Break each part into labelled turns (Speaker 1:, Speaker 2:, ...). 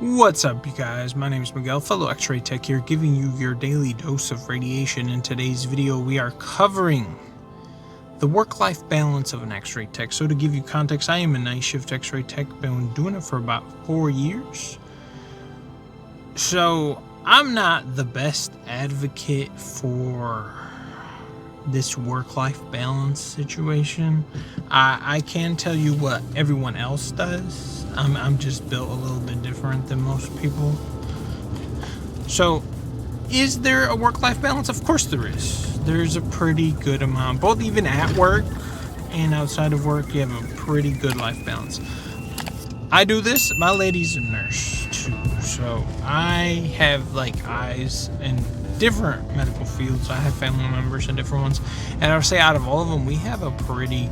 Speaker 1: What's up, you guys? My name is Miguel, fellow Xray Tech here, giving you your daily dose of radiation. In today's video, we are covering the work-life balance of an Xray Tech. So to give you context, I am a night shift Xray Tech, been doing it for about 4 years. So I'm not the best advocate for this work-life balance situation. I can tell you what everyone else does. I'm just built a little bit different than most people. So, is there a work-life balance? Of course there is. There's a pretty good amount, both even at work and outside of work, you have a pretty good life balance. I do this. My lady's a nurse too, so I have like eyes in different medical fields. I have family members in different ones, and I would say out of all of them, we have a pretty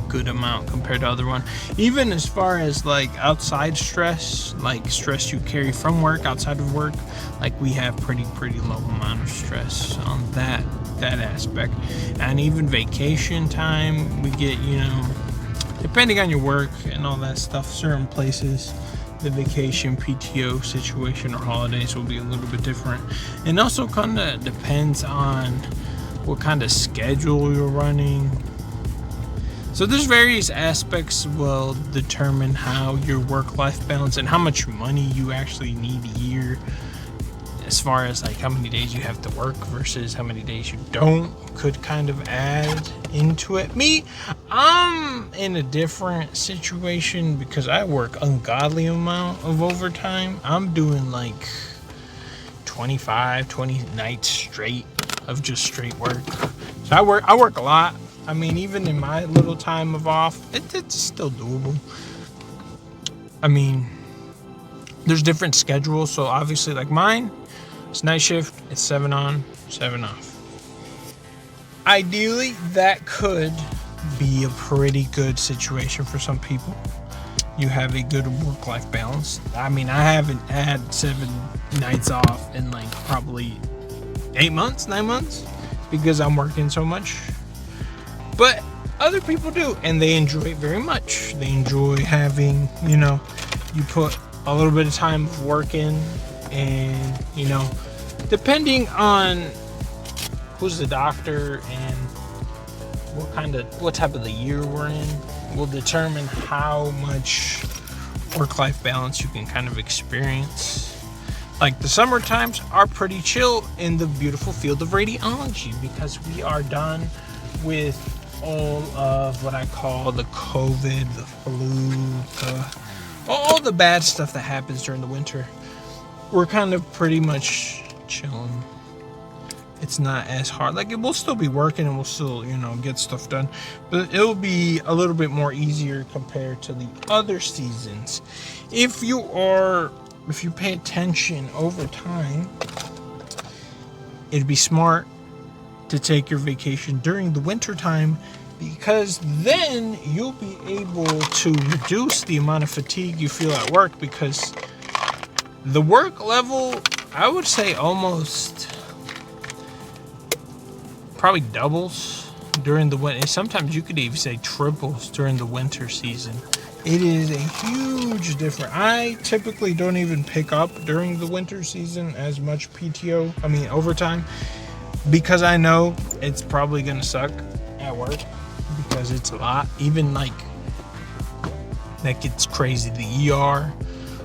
Speaker 1: good amount compared to other one. Even as far as like outside stress, like stress you carry from work, outside of work, like we have pretty low amount of stress on that aspect. And even vacation time, we get, depending on your work and all that stuff, certain places the vacation PTO situation or holidays will be a little bit different. And also kind of depends on what kind of schedule you're running. So there's various aspects will determine how your work-life balance and how much money you actually need a year, as far as like how many days you have to work versus how many days you don't, could kind of add into it. Me, I'm in a different situation because I work ungodly amount of overtime. I'm doing like 20 nights straight of just straight work. So I work a lot. I mean, even in my little time of off, it's still doable. I mean, there's different schedules. So obviously, like mine, it's night shift. It's 7 on, 7 off. Ideally, that could be a pretty good situation for some people. You have a good work-life balance. I mean, I haven't had 7 nights off in like probably 8 months, 9 months, because I'm working so much. But other people do, and they enjoy it very much. They enjoy having, you put a little bit of time of work in, and, depending on who's the doctor and what type of the year we're in, will determine how much work-life balance you can kind of experience. Like the summer times are pretty chill in the beautiful field of radiology because we are done with all of what I call the COVID, the flu, all the bad stuff that happens during the winter. We're kind of pretty much chilling. It's not as hard. Like, it will still be working and we'll still, get stuff done. But it'll be a little bit more easier compared to the other seasons. If you pay attention over time, it'd be smart to take your vacation during the winter time, because then you'll be able to reduce the amount of fatigue you feel at work, because the work level, I would say almost probably doubles during the winter. Sometimes you could even say triples during the winter season. It is a huge difference. I typically don't even pick up during the winter season as much overtime, because I know it's probably gonna suck at work because it's a lot. Even like that gets crazy. The ER,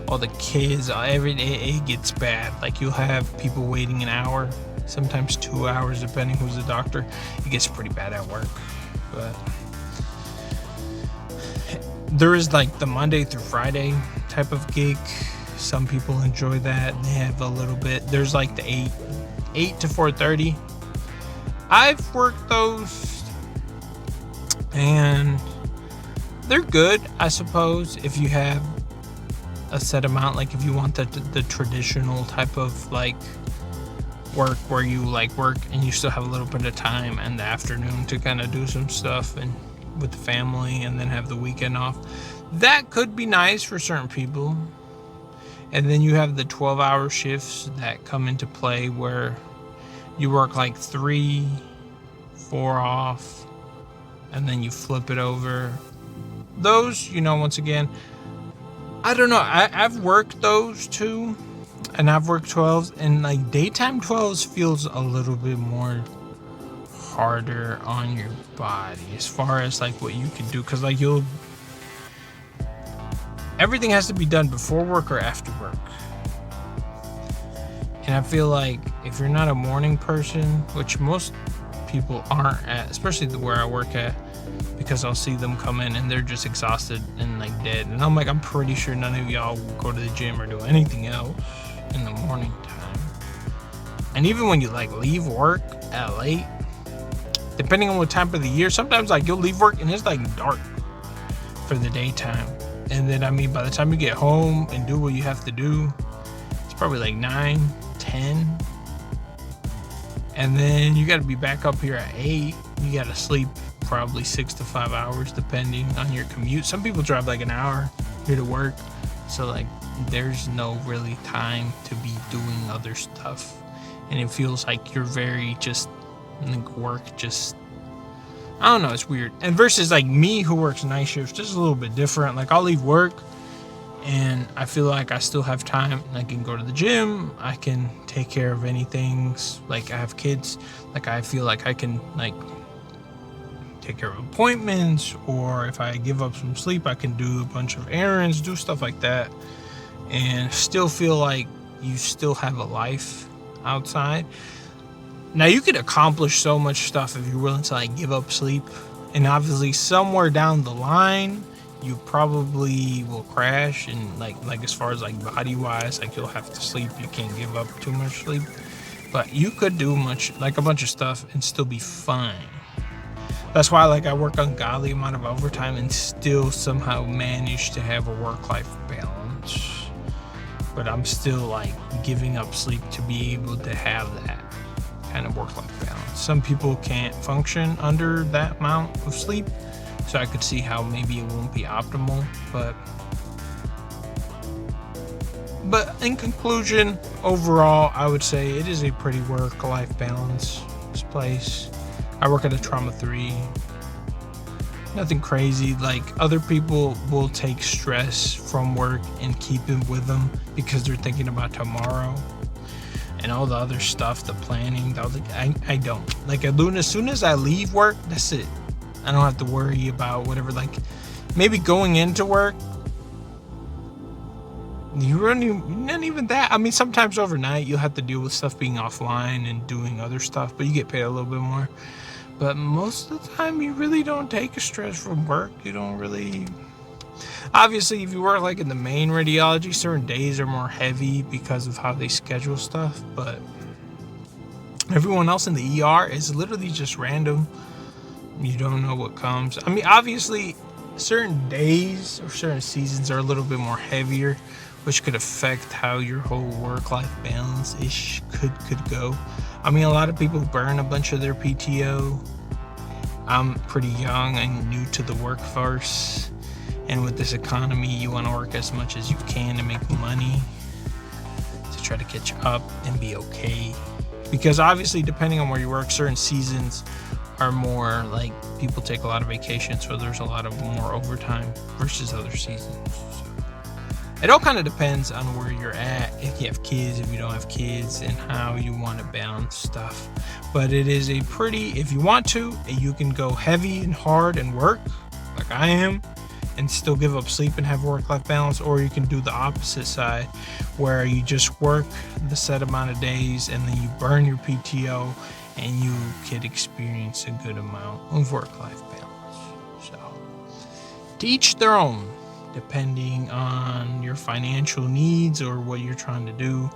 Speaker 1: all the kids, every day it gets bad. Like you'll have people waiting an hour, sometimes 2 hours, depending who's the doctor. It gets pretty bad at work. But there is like the Monday through Friday type of gig. Some people enjoy that. They have a little bit. There's like the 8 to 4:30. I've worked those, and they're good, I suppose, if you have a set amount. Like if you want the traditional type of like work where you like work and you still have a little bit of time in the afternoon to kind of do some stuff and with the family, and then have the weekend off. That could be nice for certain people. And then you have the 12-hour shifts that come into play where you work like 3, 4 off, and then you flip it over. Those, once again, I don't know. I've worked those too, and I've worked 12s, and like daytime 12s feels a little bit more harder on your body as far as like what you can do, because like everything has to be done before work or after work. And I feel like if you're not a morning person, which most people aren't at, especially where I work at, because I'll see them come in and they're just exhausted and like dead. And I'm like, I'm pretty sure none of y'all will go to the gym or do anything else in the morning time. And even when you like leave work at late, depending on what time of the year, sometimes like you'll leave work and it's like dark for the daytime. And then, I mean, by the time you get home and do what you have to do, it's probably like 9, 10. And then you got to be back up here at 8. You got to sleep probably 6 to 5 hours, depending on your commute. Some people drive like an hour here to work. So, like, there's no really time to be doing other stuff. And it feels like you're very just, like, work just, I don't know, it's weird. And versus like me who works night shifts, just a little bit different. Like I'll leave work and I feel like I still have time. I can go to the gym. I can take care of anything. Like I have kids. Like I feel like I can like take care of appointments, or if I give up some sleep, I can do a bunch of errands, do stuff like that, and still feel like you still have a life outside. Now you could accomplish so much stuff if you're willing to like give up sleep, and obviously somewhere down the line you probably will crash, and like as far as like body wise, like you'll have to sleep. You can't give up too much sleep, but you could do a bunch of stuff and still be fine. That's why like I work ungodly amount of overtime and still somehow manage to have a work-life balance. But I'm still like giving up sleep to be able to have that kind of work-life balance. Some people can't function under that amount of sleep, so I could see how maybe it won't be optimal. But in conclusion, overall, I would say it is a pretty work-life balance place. I work at a trauma 3. Nothing crazy. Like other people will take stress from work and keep it with them because they're thinking about tomorrow and all the other stuff, the planning. I don't. Like as soon as I leave work, that's it. I don't have to worry about whatever. Like maybe going into work, not even that. I mean, sometimes overnight you'll have to deal with stuff being offline and doing other stuff, but you get paid a little bit more. But most of the time, you really don't take a stress from work. You don't really. Obviously, if you work like in the main radiology, certain days are more heavy because of how they schedule stuff. But everyone else in the ER is literally just random. You don't know what comes. I mean, obviously, certain days or certain seasons are a little bit more heavier, which could affect how your whole work-life balance could go. I mean, a lot of people burn a bunch of their PTO. I'm pretty young and new to the workforce, and with this economy, you want to work as much as you can to make money to try to catch up and be okay. Because obviously, depending on where you work, certain seasons are more like people take a lot of vacation, so there's a lot of more overtime versus other seasons. It all kind of depends on where you're at, if you have kids, if you don't have kids, and how you want to balance stuff. But it is if you want to, you can go heavy and hard and work like I am and still give up sleep and have work-life balance, or you can do the opposite side where you just work the set amount of days and then you burn your PTO and you could experience a good amount of work-life balance. So, to each their own. Depending on your financial needs or what you're trying to do,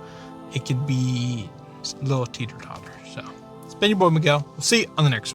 Speaker 1: it could be a little teeter-totter. So, it's been your boy Miguel. We'll see you on the next one.